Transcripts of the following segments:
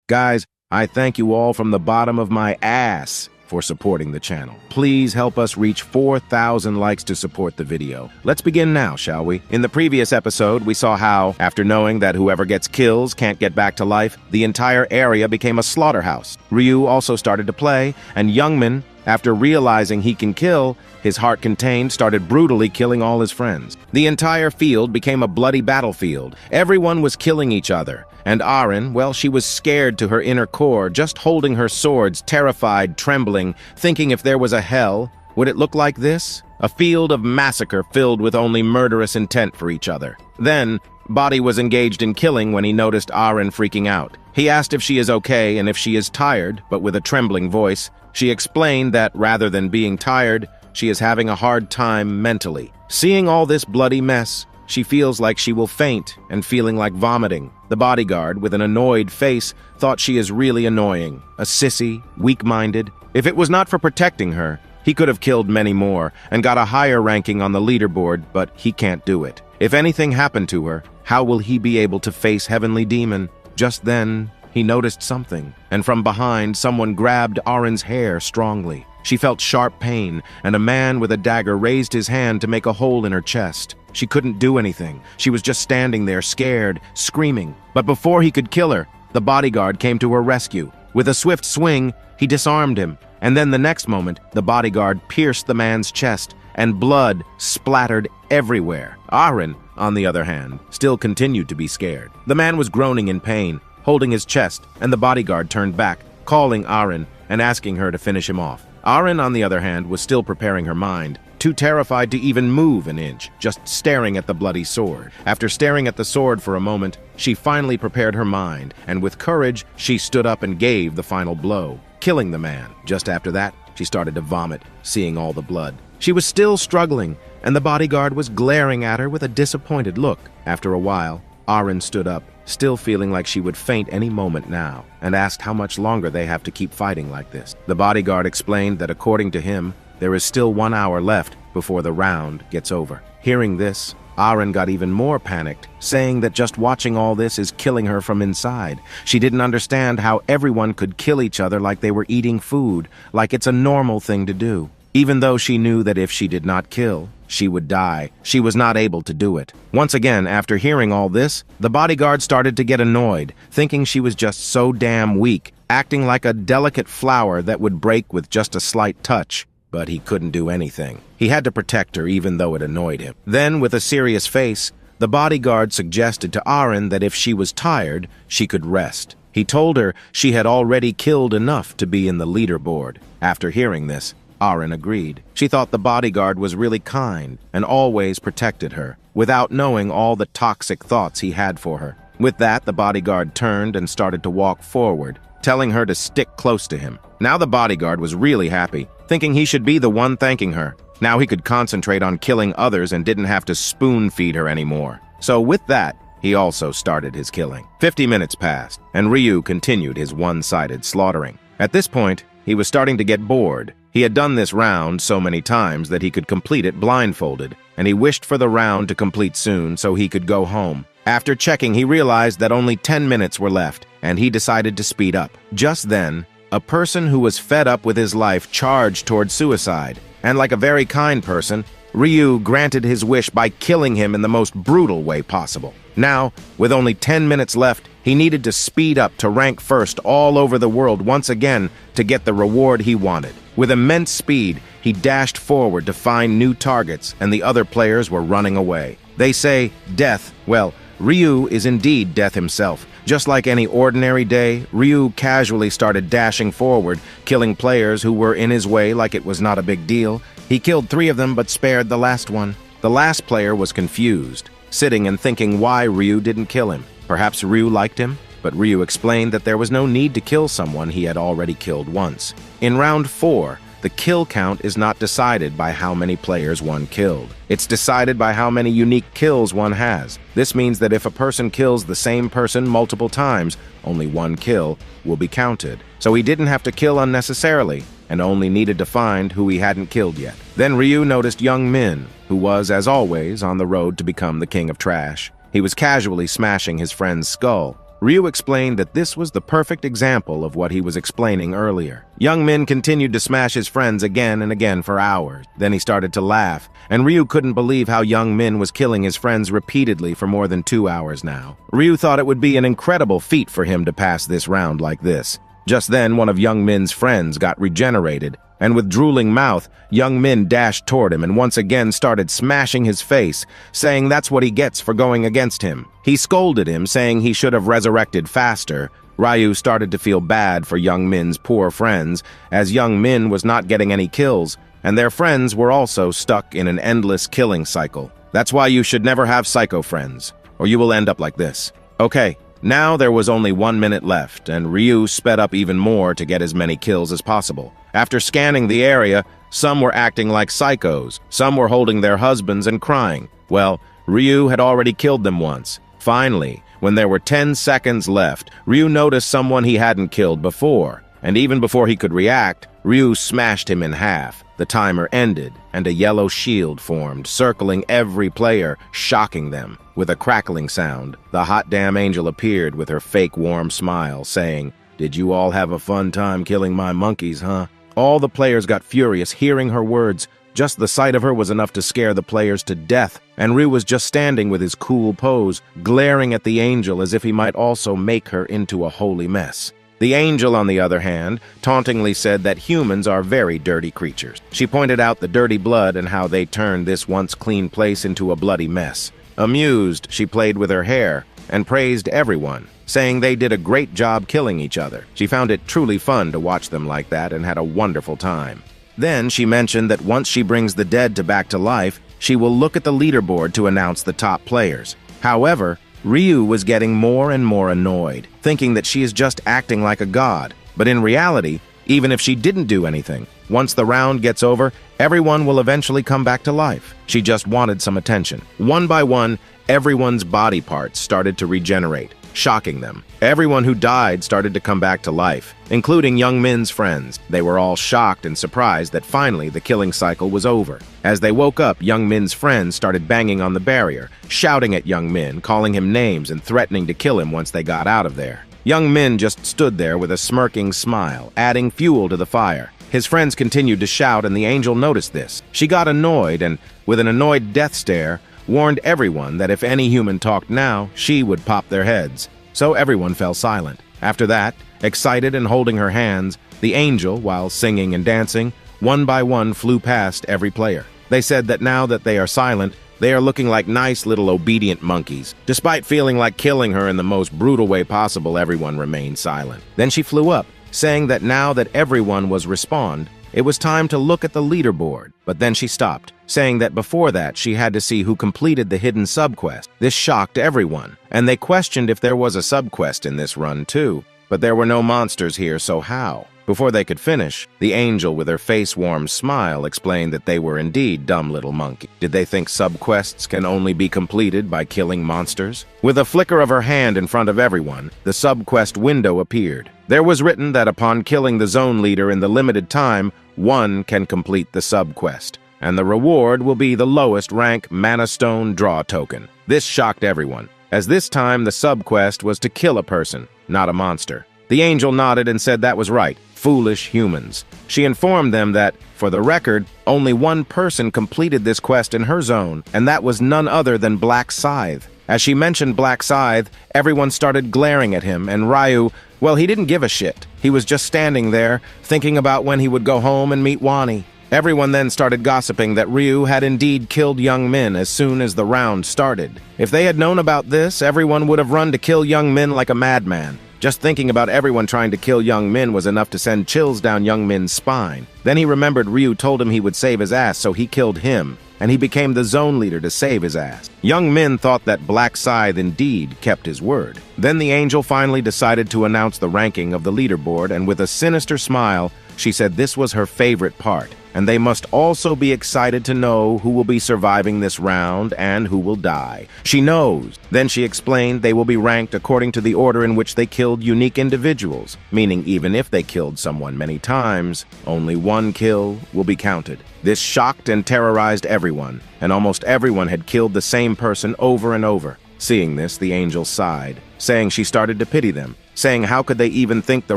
Guys, I thank you all from the bottom of my ass for supporting the channel. Please help us reach 4,000 likes to support the video. Let's begin now, shall we? In the previous episode, we saw how, after knowing that whoever gets kills can't get back to life, the entire area became a slaughterhouse. Ryu also started to play, and Youngmin, after realizing he can kill, his heart contained, started brutally killing all his friends. The entire field became a bloody battlefield. Everyone was killing each other. And Arin, well, she was scared to her inner core, just holding her swords, terrified, trembling, thinking if there was a hell, would it look like this? A field of massacre filled with only murderous intent for each other. Then, Body was engaged in killing when he noticed Arin freaking out. He asked if she is okay and if she is tired, but with a trembling voice. She explained that rather than being tired, she is having a hard time mentally. Seeing all this bloody mess, she feels like she will faint and feeling like vomiting. The bodyguard, with an annoyed face, thought she is really annoying, a sissy, weak-minded. If it was not for protecting her, he could have killed many more and got a higher ranking on the leaderboard, but he can't do it. If anything happened to her, how will he be able to face Heavenly Demon? Just then, he noticed something, and from behind, someone grabbed Arin's hair strongly. She felt sharp pain, and a man with a dagger raised his hand to make a hole in her chest. She couldn't do anything. She was just standing there, scared, screaming. But before he could kill her, the bodyguard came to her rescue. With a swift swing, he disarmed him, and then the next moment, the bodyguard pierced the man's chest, and blood splattered everywhere. Arin, on the other hand, still continued to be scared. The man was groaning in pain, holding his chest, and the bodyguard turned back, calling Arin and asking her to finish him off. Arin, on the other hand, was still preparing her mind, too terrified to even move an inch, just staring at the bloody sword. After staring at the sword for a moment, she finally prepared her mind, and with courage, she stood up and gave the final blow, killing the man. Just after that, she started to vomit, seeing all the blood. She was still struggling, and the bodyguard was glaring at her with a disappointed look. After a while, Arin stood up, still feeling like she would faint any moment now, and asked how much longer they have to keep fighting like this. The bodyguard explained that according to him, there is still 1 hour left before the round gets over. Hearing this, Arin got even more panicked, saying that just watching all this is killing her from inside. She didn't understand how everyone could kill each other like they were eating food, like it's a normal thing to do. Even though she knew that if she did not kill, she would die, she was not able to do it. Once again, after hearing all this, the bodyguard started to get annoyed, thinking she was just so damn weak, acting like a delicate flower that would break with just a slight touch. But he couldn't do anything. He had to protect her even though it annoyed him. Then, with a serious face, the bodyguard suggested to Arin that if she was tired, she could rest. He told her she had already killed enough to be in the leaderboard. After hearing this, Arin agreed. She thought the bodyguard was really kind and always protected her, without knowing all the toxic thoughts he had for her. With that, the bodyguard turned and started to walk forward, telling her to stick close to him. Now the bodyguard was really happy, thinking he should be the one thanking her. Now he could concentrate on killing others and didn't have to spoon-feed her anymore. So with that, he also started his killing. 50 minutes passed, and Ryu continued his one-sided slaughtering. At this point, he was starting to get bored. He had done this round so many times that he could complete it blindfolded, and he wished for the round to complete soon so he could go home. After checking, he realized that only 10 minutes were left, and he decided to speed up. Just then, a person who was fed up with his life charged toward suicide, and like a very kind person, Ryu granted his wish by killing him in the most brutal way possible. Now, with only 10 minutes left, he needed to speed up to rank first all over the world once again to get the reward he wanted. With immense speed, he dashed forward to find new targets, and the other players were running away. They say, death. Well, Ryu is indeed death himself. Just like any ordinary day, Ryu casually started dashing forward, killing players who were in his way like it was not a big deal. He killed 3 of them but spared the last one. The last player was confused, sitting and thinking why Ryu didn't kill him. Perhaps Ryu liked him? But Ryu explained that there was no need to kill someone he had already killed once. In round 4, the kill count is not decided by how many players one killed. It's decided by how many unique kills one has. This means that if a person kills the same person multiple times, only 1 kill will be counted. So he didn't have to kill unnecessarily, and only needed to find who he hadn't killed yet. Then Ryu noticed Young Min, who was, as always, on the road to become the king of trash. He was casually smashing his friend's skull. Ryu explained that this was the perfect example of what he was explaining earlier. Young Min continued to smash his friends again and again for hours. Then he started to laugh, and Ryu couldn't believe how Young Min was killing his friends repeatedly for more than 2 hours now. Ryu thought it would be an incredible feat for him to pass this round like this. Just then, one of Young Min's friends got regenerated, and with drooling mouth, Young Min dashed toward him and once again started smashing his face, saying that's what he gets for going against him. He scolded him, saying he should have resurrected faster. Ryu started to feel bad for Young Min's poor friends, as Young Min was not getting any kills, and their friends were also stuck in an endless killing cycle. That's why you should never have psycho friends, or you will end up like this. Okay. Now there was only 1 minute left, and Ryu sped up even more to get as many kills as possible. After scanning the area, some were acting like psychos, some were holding their husbands and crying. Well, Ryu had already killed them once. Finally, when there were 10 seconds left, Ryu noticed someone he hadn't killed before, and even before he could react, Ryu smashed him in half. The timer ended, and a yellow shield formed, circling every player, shocking them. With a crackling sound, the hot damn angel appeared with her fake warm smile, saying, "Did you all have a fun time killing my monkeys, huh?" All the players got furious hearing her words. Just the sight of her was enough to scare the players to death, and Ryu was just standing with his cool pose, glaring at the angel as if he might also make her into a holy mess. The angel, on the other hand, tauntingly said that humans are very dirty creatures. She pointed out the dirty blood and how they turned this once clean place into a bloody mess. Amused, she played with her hair and praised everyone, saying they did a great job killing each other. She found it truly fun to watch them like that and had a wonderful time. Then she mentioned that once she brings the dead back to life, she will look at the leaderboard to announce the top players. However, Ryu was getting more and more annoyed, thinking that she is just acting like a god. But in reality, even if she didn't do anything, once the round gets over, everyone will eventually come back to life. She just wanted some attention. One by one, everyone's body parts started to regenerate, shocking them. Everyone who died started to come back to life, including Young Min's friends. They were all shocked and surprised that finally the killing cycle was over. As they woke up, Young Min's friends started banging on the barrier, shouting at Young Min, calling him names and threatening to kill him once they got out of there. Young Min just stood there with a smirking smile, adding fuel to the fire. His friends continued to shout, and the angel noticed this. She got annoyed and, with an annoyed death stare, warned everyone that if any human talked now, she would pop their heads. So everyone fell silent. After that, excited and holding her hands, the angel, while singing and dancing, one by one flew past every player. They said that now that they are silent, they are looking like nice little obedient monkeys. Despite feeling like killing her in the most brutal way possible, everyone remained silent. Then she flew up, saying that now that everyone was respawned, it was time to look at the leaderboard. But then she stopped, saying that before that she had to see who completed the hidden subquest. This shocked everyone, and they questioned if there was a subquest in this run too. But there were no monsters here, so how? Before they could finish, the angel with her face-warm smile explained that they were indeed dumb little monkeys. Did they think subquests can only be completed by killing monsters? With a flicker of her hand in front of everyone, the subquest window appeared. There was written that upon killing the zone leader in the limited time, one can complete the subquest, and the reward will be the lowest rank Mana Stone draw token. This shocked everyone, as this time the subquest was to kill a person, not a monster. The angel nodded and said that was right. Foolish humans. She informed them that, for the record, only one person completed this quest in her zone, and that was none other than Black Scythe. As she mentioned Black Scythe, everyone started glaring at him, and Ryu, well, he didn't give a shit. He was just standing there, thinking about when he would go home and meet Wani. Everyone then started gossiping that Ryu had indeed killed Young Min as soon as the round started. If they had known about this, everyone would have run to kill Young Min like a madman. Just thinking about everyone trying to kill Young Min was enough to send chills down Young Min's spine. Then he remembered Ryu told him he would save his ass, so he killed him, and he became the zone leader to save his ass. Young Min thought that Black Scythe indeed kept his word. Then the angel finally decided to announce the ranking of the leaderboard, and with a sinister smile, she said this was her favorite part, and they must also be excited to know who will be surviving this round and who will die. She knows. Then she explained they will be ranked according to the order in which they killed unique individuals, meaning even if they killed someone many times, only one kill will be counted. This shocked and terrorized everyone, and almost everyone had killed the same person over and over. Seeing this, the angel sighed, saying she started to pity them, saying how could they even think the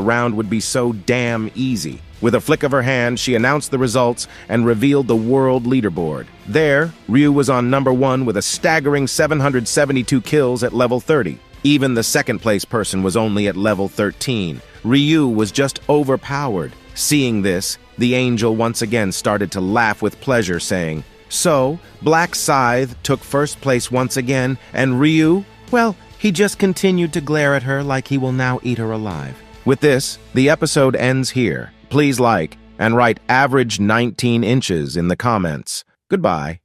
round would be so damn easy. With a flick of her hand, she announced the results and revealed the world leaderboard. There, Ryu was on number 1 with a staggering 772 kills at level 30. Even the second-place person was only at level 13. Ryu was just overpowered. Seeing this, the angel once again started to laugh with pleasure, saying, "So, Black Scythe took first place once again, and Ryu, well, he just continued to glare at her like he will now eat her alive." With this, the episode ends here. Please like and write average 19 inches in the comments. Goodbye.